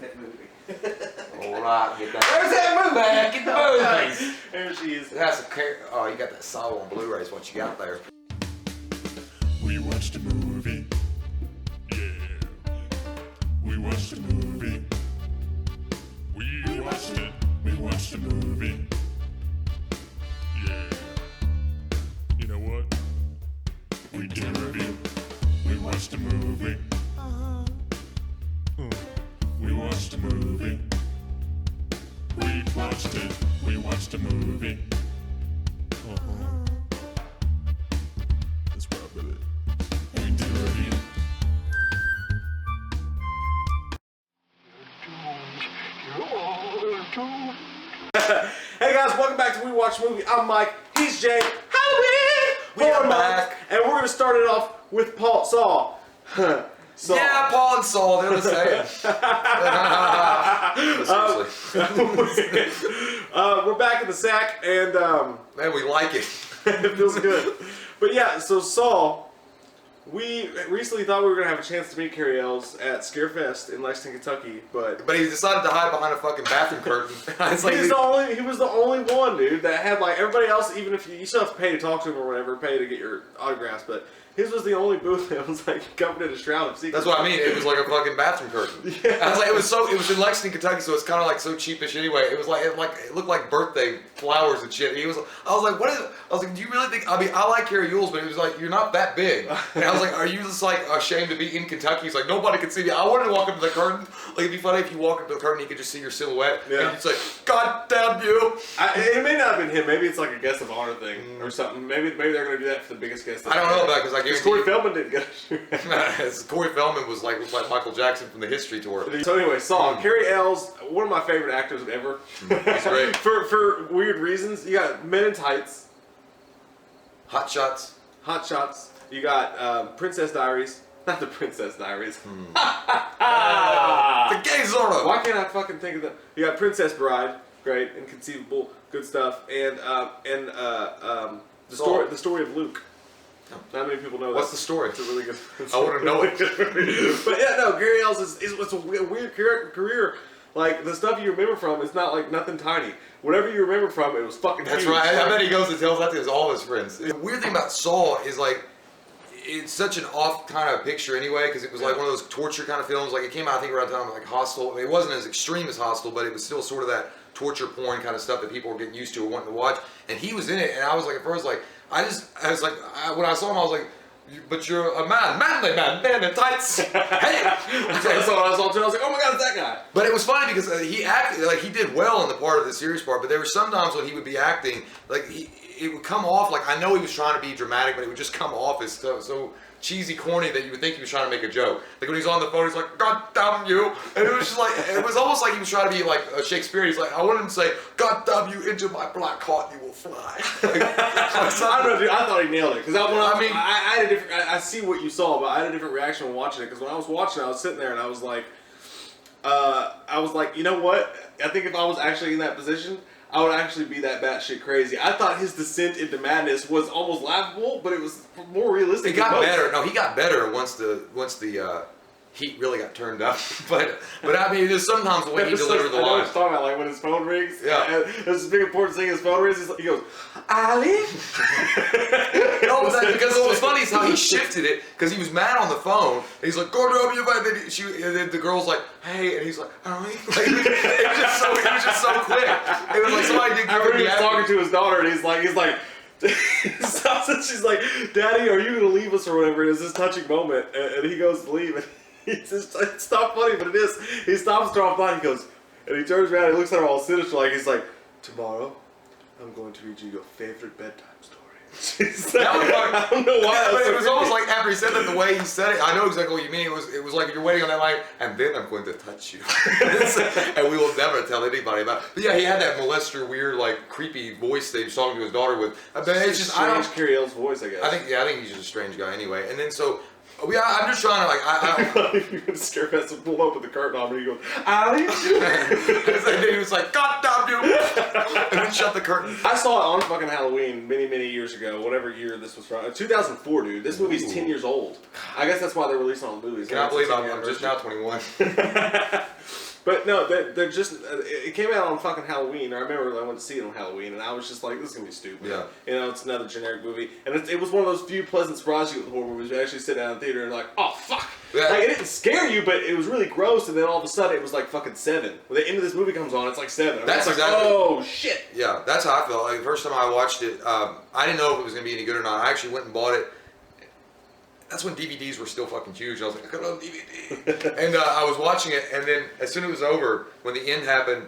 get that movie. Alright, get that. Where's that movie? Back in the movies. There she is. That's oh, you got that Saw on Blu-ray is what you got there. We watched a movie. Yeah. We watched a movie. We watched it. We watched a movie. Yeah. You know what? We did a review. We watched a movie. We watched a movie. We watched it. We watched a movie. That's right with it. We did a review. Hey guys, welcome back to We Watch Movie. I'm Mike. He's Jay. Halloween! We are back. And we're gonna start it off with Saw. Saw. Yeah, Paul and Saul, they're the same. Seriously. We're back in the sack, and Man, we like it. it feels good. But yeah, so Saw. We recently thought we were gonna have a chance to meet Cary Elwes at Scarefest in Lexington, Kentucky, but He decided to hide behind a fucking bathroom curtain. It's like he was the only one, dude, that had like everybody else. Even if you still have to pay to talk to him or whatever, pay to get your autographs, but his was the only booth that was like covered in a shroud of secrets. that's what I mean. It was like a fucking bathroom curtain. Yeah. I was like, it was in Lexington, Kentucky, so it's kind of like so cheapish anyway. It was like it looked like birthday flowers and shit. I was like, what is it? I was like, do you really think? I mean, I like Cary Elwes, but he was like, you're not that big. And I was like, are you just like ashamed to be in Kentucky? He's like, nobody can see me. I wanted to walk up to the curtain. Like, it'd be funny if you walk up to the curtain, you could just see your silhouette. Yeah. And you'd say, God damn you. It may not have been him. Maybe it's like a guest of honor thing or something. Maybe they're gonna do that for the biggest guest. I don't know about because I guarantee Corey Feldman didn't get it. Corey Feldman was like Michael Jackson from the History Tour. So anyway, Saw. Cary Elwes, one of my favorite actors ever. He's great. for weird reasons. You got Men in Tights, Hot Shots. Hot Shots. You got Princess Diaries. Not the Princess Diaries. The gay Zorro. Why can't I fucking think of that? You got Princess Bride. Great, Inconceivable, good stuff. And the story of Luke. Not many people know that. What's the story? It's a really good. I want to know it. But yeah, no, Cary Elwes it's a weird career. Like the stuff you remember from, it's not like nothing tiny. Whatever you remember from, it was fucking. That's huge. right. I bet he goes and tells that to all his friends. The weird thing about Saw is like, it's such an off kind of picture anyway, because it was like one of those torture kind of films. Like it came out, I think, around the time like Hostel. I mean, it wasn't as extreme as Hostel, but it was still sort of that torture porn kind of stuff that people were getting used to or wanting to watch. And he was in it, and I was like, at first, like, when I saw him, I was like, but you're a manly man in tights. Hey! That's what I was all too. I was like, oh my god, it's that guy. But it was funny because he acted, like he did well in the part of the serious part, but there were some times when he would be acting, like it would come off, like I know he was trying to be dramatic, but it would just come off as so cheesy, corny that you would think he was trying to make a joke. Like when he's on the phone, he's like, God damn you. And it was just like, it was almost like he was trying to be like a Shakespearean. He's like, I wanted him to say, God damn you, into my black heart you will fly. Like, I don't know, dude. I thought he nailed it. Because I had a different, I see what you saw, but I had a different reaction when watching it. Because when I was watching it, I was sitting there and I was like, you know what? I think if I was actually in that position, I would actually be that batshit crazy. I thought his descent into madness was almost laughable, but it was more realistic. It got better. No, he got better once the heat really got turned up. But I mean, there's sometimes the way he delivered the lines. I know what lines. you're talking about, like when his phone rings. Yeah. It's a big important thing. His phone rings. He goes, Ali. No, because what was funny is how he shifted it, because he was mad on the phone. And he's like, "Go to you," and then the girl's like, "Hey," and he's like, "Ali." Like, it was just so quick. It was like somebody did. I remember he was talking to his daughter, and he's like. She's like, "Daddy, are you gonna leave us or whatever?" And it's this touching moment, and he goes to leave, and he says, "It's not funny, but it is." He stops her off line. He goes, and he turns around, and he looks at her all sinister, like he's like, "Tomorrow, I'm going to read you your favorite bedtime story." She's like, I don't know why. But it was almost like after he said that, the way he said it, I know exactly what you mean. It was like you're waiting on that line, and then I'm going to touch you, and we will never tell anybody about it. But yeah, he had that molester, weird, like creepy voice that he was talking to his daughter with. But it's just strange Cary Elwes' voice, I guess. I think he's just a strange guy anyway. And then so. I'm just trying to like. You're gonna Scarefest and pull open the curtain on me. You go, Ali. And he was like, God damn you! And then shut the curtain. I saw it on fucking Halloween many years ago. Whatever year this was from, 2004, dude. This movie's 10 years old. I guess that's why they're releasing all the movies. Can I believe I'm just now 21? But no, they're just. It came out on fucking Halloween. I remember I went to see it on Halloween, and I was just like, "This is gonna be stupid." Yeah. You know, it's another generic movie, and it was one of those few pleasant surprises with horror movies. You actually sit down in the theater and like, "Oh fuck!" Yeah. Like it didn't scare you, but it was really gross. And then all of a sudden, it was like fucking 7. When the end of this movie comes on, it's like 7. I That's was exactly. like, oh shit. Yeah, that's how I felt. Like the first time I watched it, I didn't know if it was gonna be any good or not. I actually went and bought it. That's when DVDs were still fucking huge. I was like, I got it on DVD. And I was watching it, and then as soon as it was over, when the end happened,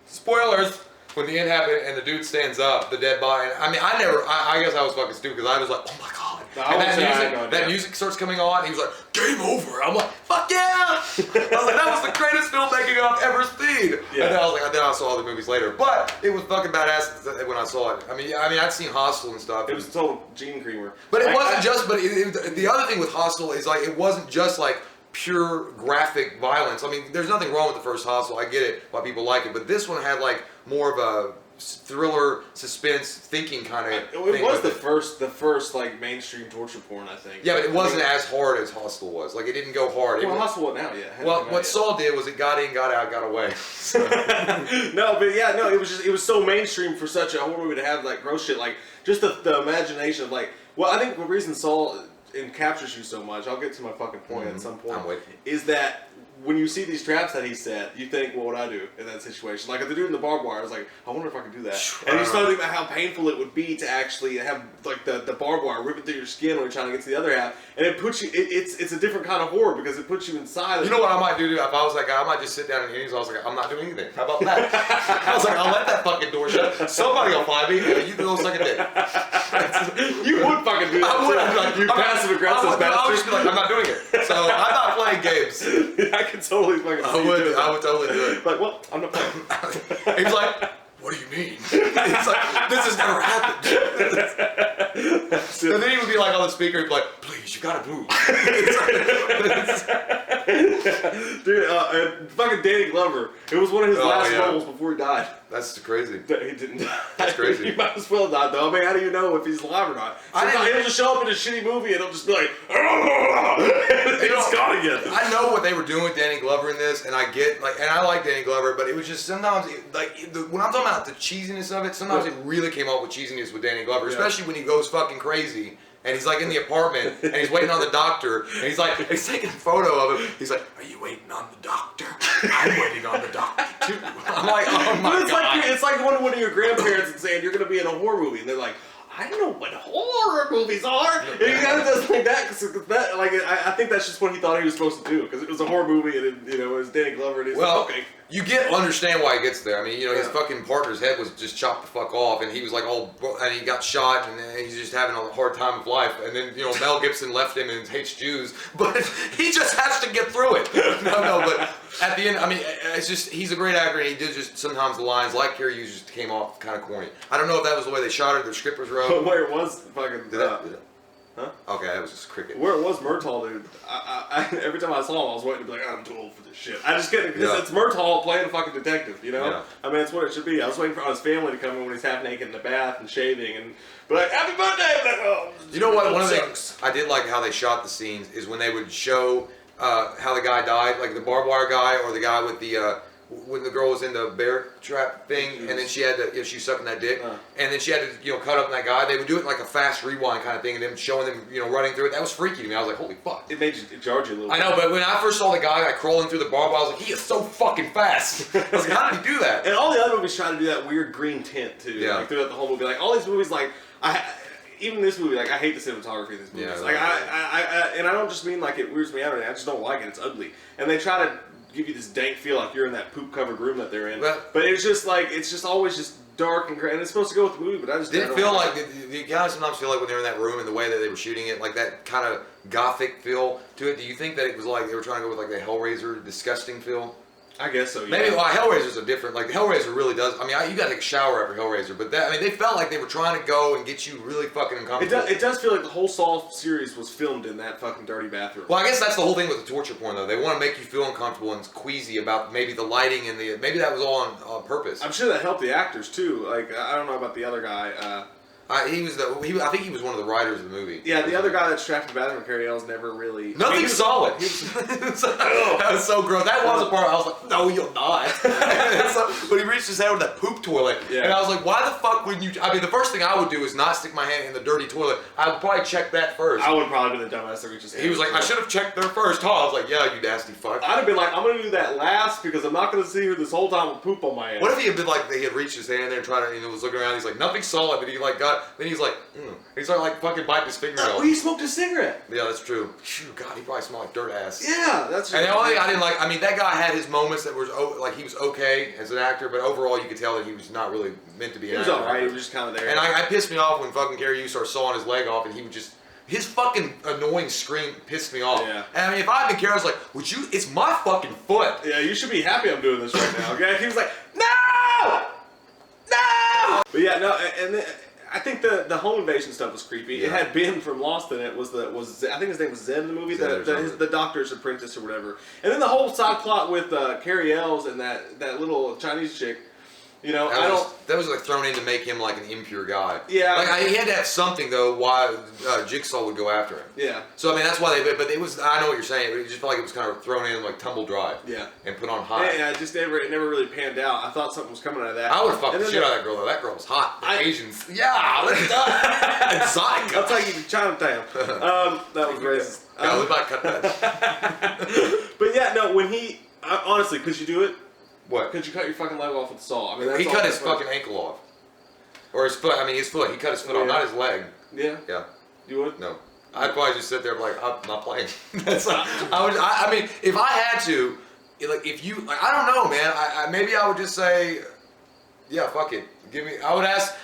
spoilers, when the end happened and the dude stands up, the dead body, I mean, I guess I was fucking stupid because I was like, oh my god. No, And that music starts coming on, and he was like, game over. I'm like, fuck yeah! I was like, that was the greatest filmmaking I've ever seen. Yeah. And then I was like, then I saw other movies later. But it was fucking badass when I saw it. I mean, I'd seen Hostel and stuff. It was a total gene creamer. But it wasn't just, the other thing with Hostel is like, it wasn't just like pure graphic violence. I mean, there's nothing wrong with the first Hostel. I get it, why people like it. But this one had like more of a thriller, suspense, thinking kind of thing. It was the first like mainstream torture porn, I think. Yeah, but it wasn't as hard as Hostel was. Like, it didn't go hard. Well, Hostel wasn't out yet. Well, what Saw did was it got in, got out, got away. No, but yeah, no, it was so mainstream for such a horror movie to have like gross shit, like just the imagination of like. Well, I think the reason Saw captures you so much, I'll get to my fucking point at some point, I'm waiting. is that when you see these traps that he set, you think, what would I do in that situation? Like, if the dude in the barbed wire, I was like, I wonder if I could do that. And you start thinking about how painful it would be to actually have, like, the barbed wire ripping through your skin when you're trying to get to the other half. And it puts you, it's a different kind of horror because it puts you inside. You know what I might do? If I was that guy, I might just sit down and eat. I was like, I'm not doing anything. How about that? I was like, I'll let that fucking door shut. Somebody will find me. You can go suck a dick. You would fucking do that. I would. I'd be like, you passive aggressive bastard. I would just be like, I'm not doing it. So I'm not playing games. I could totally fucking see I you doing would totally do it. Like, well, I'm not playing. He's like, what do you mean? It's like, this has never happened. And then he would be like on the speaker, he'd be like, please, you gotta move. Dude, fucking Danny Glover. It was one of his last roles before he died. That's crazy. He didn't die. That's crazy. He might as well die, though. I mean, how do you know if he's alive or not? He'll just show up in a shitty movie and he'll just be like, it's gone again. I know what they were doing with Danny Glover in this, and I get, like, and I like Danny Glover, but it was just sometimes, when I'm talking about the cheesiness of it, sometimes it really came off with cheesiness with Danny Glover, especially when he goes fucking crazy. And he's like in the apartment, and he's waiting on the doctor, and he's taking a photo of him. He's like, "Are you waiting on the doctor? I'm waiting on the doctor too." I'm like, "Oh my god!" It's like going to one of your grandparents and saying you're going to be in a horror movie, and they're like, "I don't know what horror movies are." And he kind of does like that because that, like, I think that's just what he thought he was supposed to do because it was a horror movie, and it was Danny Glover, and he's like, "Okay." You understand why he gets there. I mean, his fucking partner's head was just chopped the fuck off, and he was like, and he got shot, and he's just having a hard time of life. And then, Mel Gibson left him and hates Jews, but he just has to get through it. No, but at the end, I mean, it's just, he's a great actor, and he did just, sometimes the lines, like Cary just came off kind of corny. I don't know if that was the way they shot it, their script was wrote. But where it was fucking... Did that? Huh? Okay, that was just cricket. Where it was Murtaugh, dude. I every time I saw him, I was waiting to be like, I'm too old for this shit. I just get it because it's Murtaugh playing a fucking detective, Yeah. I mean, it's what it should be. I was waiting for his family to come in when he's half naked in the bath and shaving and be like, "Happy birthday!" Like, oh, you know what? One of the things I did like how they shot the scenes is when they would show how the guy died, like the barbed wire guy or the guy with the. When the girl was in the bear trap thing, and then she had to, she was sucking that dick, and then she had to, cut up that guy. They would do it like a fast rewind kind of thing, and them showing them, running through it. That was freaky to me. I was like, holy fuck. It made you, it jarred you a little. I know, but when I first saw the guy crawling through the barbed wire, I was like, he is so fucking fast. I was like, how did he do that? And all the other movies try to do that weird green tint too. Yeah. Like throughout the whole movie, like all these movies, like even this movie, like I hate the cinematography of this movie. Yeah, like and I don't just mean like it weirds me out or anything. I just don't like it. It's ugly, and they try to give you this dank feel like you're in that poop covered room that they're in. But it's just like it's just always just dark and gray, and it's supposed to go with the movie. But I just didn't feel like you guys sometimes feel like when they were in that room and the way that they were shooting it, like that kind of gothic feel to it. Do you think that it was like they were trying to go with like the Hellraiser disgusting feel? I guess so. Yeah. Maybe Hellraiser's a different. Like Hellraiser really does. I mean, you got to take a shower after Hellraiser, but they felt like they were trying to go and get you really fucking uncomfortable. It does feel like the whole Saw series was filmed in that fucking dirty bathroom. Well, I guess that's the whole thing with the torture porn, though. They want to make you feel uncomfortable and queasy about maybe the lighting and maybe that was all on purpose. I'm sure that helped the actors too. Like I don't know about the other guy. I think he was one of the writers of the movie. Yeah, the other guy that's trapped in the bathroom, Cary Elwes, never really. Nothing solid. That was so gross. That was the part I was like, no, you'll not. But he reached his head with that poop toilet, and I was like, why the fuck wouldn't you? I mean, the first thing I would do is not stick my hand in the dirty toilet. I would probably check that first. I would probably be the dumbass that reaches. He was like, I should have checked there first. Huh? I was like, yeah, you nasty fuck. I'd have been like, I'm gonna do that last because I'm not gonna see her this whole time with poop on my ass. What if he had been like, he had reached his hand there and tried to, was looking around. He's like, nothing solid. But he like got. Then he's like, he started like fucking biting his fingernail. Well, he smoked a cigarette. Yeah, that's true. Phew, God, he probably smelled like dirt ass. Yeah, that's. And the only thing I didn't like, I mean, that guy had his moments that was like he was okay as an actor, but overall you could tell that he was not really meant to be. He was alright. He was just kind of there. And I pissed me off when fucking Cary Elwes started sawing his leg off, and he would just. His fucking annoying scream pissed me off. Yeah. And I mean, if I had been Cary, I was like, would you? It's my fucking foot. Yeah, you should be happy I'm doing this right now. Okay? He was like, no, no. But yeah, no, and then, I think the home invasion stuff was creepy. Yeah. It had Ben from Lost in it. Was I think his name was Zen in the movie, the doctor's apprentice or whatever. And then the whole side plot with Cary Elwes and that little Chinese chick. You know, that was like thrown in to make him like an impure guy. Yeah. Like he had to have something though why Jigsaw would go after him. Yeah. So I mean that's why but it was, I know what you're saying, but it just felt like it was kind of thrown in like tumble dry. Yeah. And put on high. Yeah, it never really panned out. I thought something was coming out of that. I would have fucked the shit out of that girl though. That girl was hot. Asians. Yeah, let's do it. Exotic. I'll take you to Chinatown. That was racist. Yeah, we might cut that. But yeah, no, when he honestly, could you do it? What? Could you cut your fucking leg off with a saw? I mean, He cut his fucking ankle off. Or his foot. I mean, his foot. He cut his foot off, not his leg. Yeah? Yeah. You would? No. I'd probably just sit there and be like, I'm not playing. I mean, if I had to, like, if you, like, I don't know, man. Maybe I would just say, yeah, fuck it. Give me. I would ask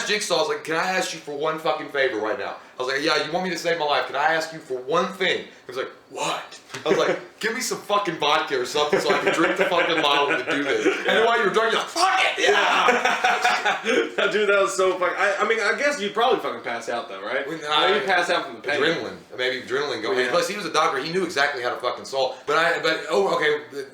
Jigsaw. I was like, can I ask you for one fucking favor right now? I was like, yeah, you want me to save my life? Can I ask you for one thing? He was like, what? I was like, give me some fucking vodka or something so I can drink the fucking bottle to do this. And then while you were drunk, you're like, fuck it, yeah. Dude, that was so fucking. I mean, I guess you'd probably fucking pass out though, right? You'd pass out from the pain. Adrenaline, maybe adrenaline going. Yeah. Plus, he was a doctor. He knew exactly how to fucking saw.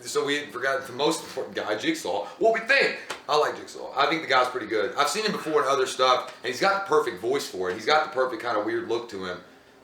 So we forgot the most important guy, Jigsaw. What we think? I like Jigsaw. I think the guy's pretty good. I've seen him before in other stuff, and he's got the perfect voice for it. He's got the perfect kind of weird look to him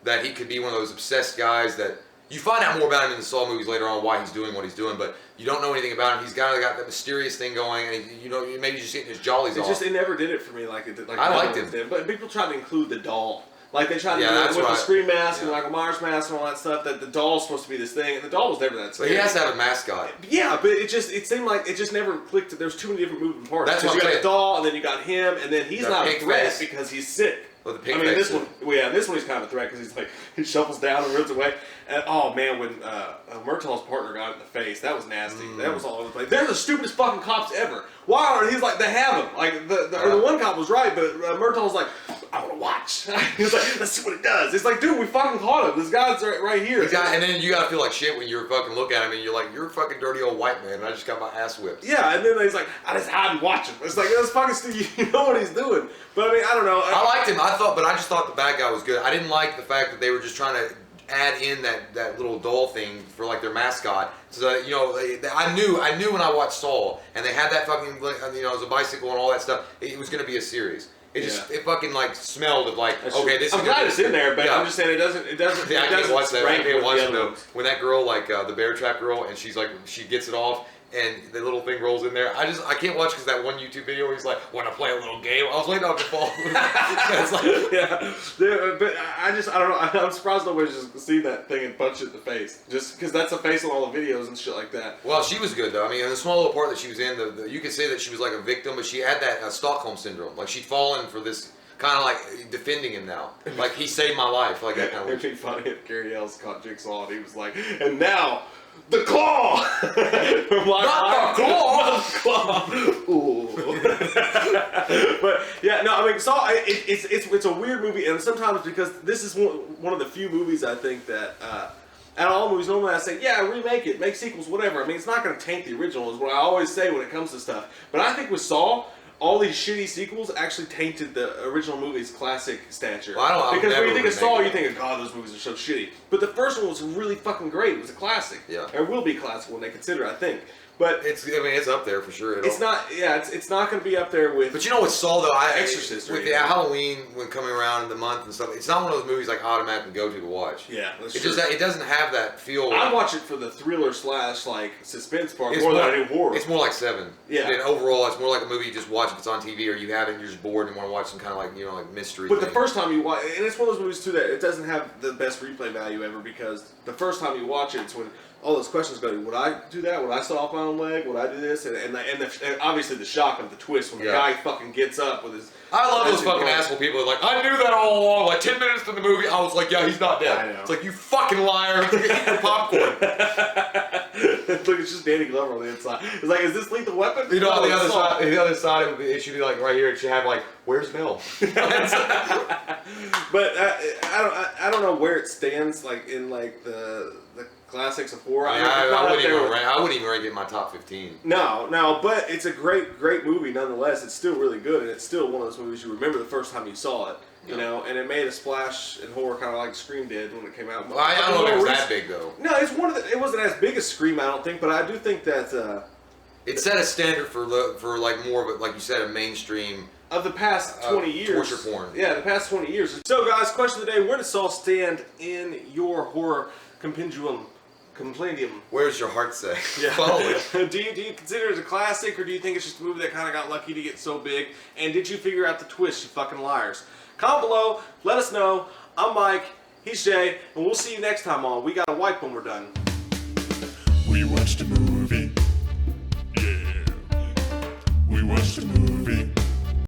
that he could be one of those obsessed guys that you find out more about him in the Saw movies later on, why he's doing what he's doing, but you don't know anything about him. He's got that mysterious thing going, and maybe just getting his jollies off. It never did it for me like it did. Like I liked it, but people tried to include the doll. Like they tried to do that's it with right. the Scream mask and Michael Myers mask and all that stuff. That the doll's supposed to be this thing, and the doll was never that. But he has to have a mascot. Yeah, but it seemed like it just never clicked. There's too many different moving parts. That's what you I'm got saying. the doll, and then you got him, and then he's not a threat face. because he's sick. Well, the pig I mean, face. this one he's kind of a threat because he's like he shuffles down and runs away. And oh man, when Murtaugh's partner got it in the face, that was nasty. That was all over the place. They're the stupidest fucking cops ever. Why aren't he's like they have him? Like the one cop was right, but Murtaugh's like I want to watch. He's like let's see what he does. It's like dude, we fucking caught him. This guy's right here. And then you gotta feel like shit when you fucking look at him and you're like you're a fucking dirty old white man and I just got my ass whipped. Yeah, and then he's like I just hide and watch him. It's like that's fucking stupid. You know what he's doing. But I mean I don't know. I liked him. I just thought the bad guy was good. I didn't like the fact that they were just trying to add in that little doll thing for like their mascot. So that, I knew when I watched Saw and they had that fucking it was a bicycle and all that stuff. It was gonna be a series. It fucking like smelled of like this. I'm glad it's in there, but I'm just saying it doesn't. Yeah, I can't watch that. I can't watch it though. Ones. When that girl the bear trap girl and she's like she gets it off. And the little thing rolls in there. I can't watch because that one YouTube video where he's like, "Want to play a little game?" I was waiting on it to fall. It's like, yeah, but I don't know. I'm surprised nobody's just seen that thing and punched it in the face. Just because that's a face on all the videos and shit like that. Well, she was good though. I mean, in the small little part that she was in, you could say that she was like a victim, but she had that Stockholm syndrome. Like she'd fallen for this kind of like defending him now. Like he saved my life. Like that kind of. It'd be funny if Cary Elwes caught Jigsaw and he was like, and now. The claw! Not the claw! Not the claw! Ooh. But yeah, no, I mean, Saw. It's a weird movie, and sometimes because this is one of the few movies I think that out of all movies normally I say, yeah, remake it, make sequels, whatever. I mean, it's not going to taint the original, is what I always say when it comes to stuff. But I think with Saw. All these shitty sequels actually tainted the original movie's classic stature. Well, because when you think of Saw, you think of, God, those movies are so shitty. But the first one was really fucking great. It was a classic. Yeah. Or will be a classic when they consider it, I think. But it's up there for sure. it's not. Yeah, it's not going to be up there with. But you know what Saw though? Exorcist with the Halloween when coming around in the month and stuff. It's not one of those movies like automatically go to watch. Yeah, that's it true. just it doesn't have that feel. I watch it for the thriller / like suspense part It's more than I do horror. It's more like Seven. Yeah. And overall, it's more like a movie you just watch if it's on TV or you have it and you're just bored and want to watch some kind of like like mystery. But thing. the first time you watch, and it's one of those movies too that it doesn't have the best replay value ever because the first time you watch it, it's when all those questions go, would I do that? Would I saw off my own leg? Would I do this? And obviously the shock of the twist when the guy fucking gets up with his... I love those fucking asshole people. Like, I knew that all along. Like, 10 minutes into the movie, I was like, yeah, he's not dead. I know. It's like, you fucking liar. Eat your popcorn. Look, it's just Danny Glover on the inside. It's like, is this Lethal Weapon? On the other side, it should be like right here. It should have like, where's Bill? But I don't know where it stands, like in like the classics of horror. I wouldn't even rank it in my top 15. No, but it's a great movie nonetheless. It's still really good, and it's still one of those movies you remember the first time you saw it. You know, and it made a splash in horror, kind of like Scream did when it came out. Well, I don't know if it was that big though. No, it's it wasn't as big as Scream, I don't think, but I do think that it set a standard for like more of a, like you said, a mainstream of the past 20 years. Torture porn. Yeah, the past 20 years. So, guys, question of the day: where does Saw stand in your horror compendium? Where's your heart say? Yeah. Follow it. do you consider it a classic, or do you think it's just a movie that kind of got lucky to get so big? And did you figure out the twist, you fucking liars? Comment below, let us know. I'm Mike, he's Jay, and we'll see you next time on We Gotta Wipe when we're done. We watched a movie. Yeah. We watched a movie.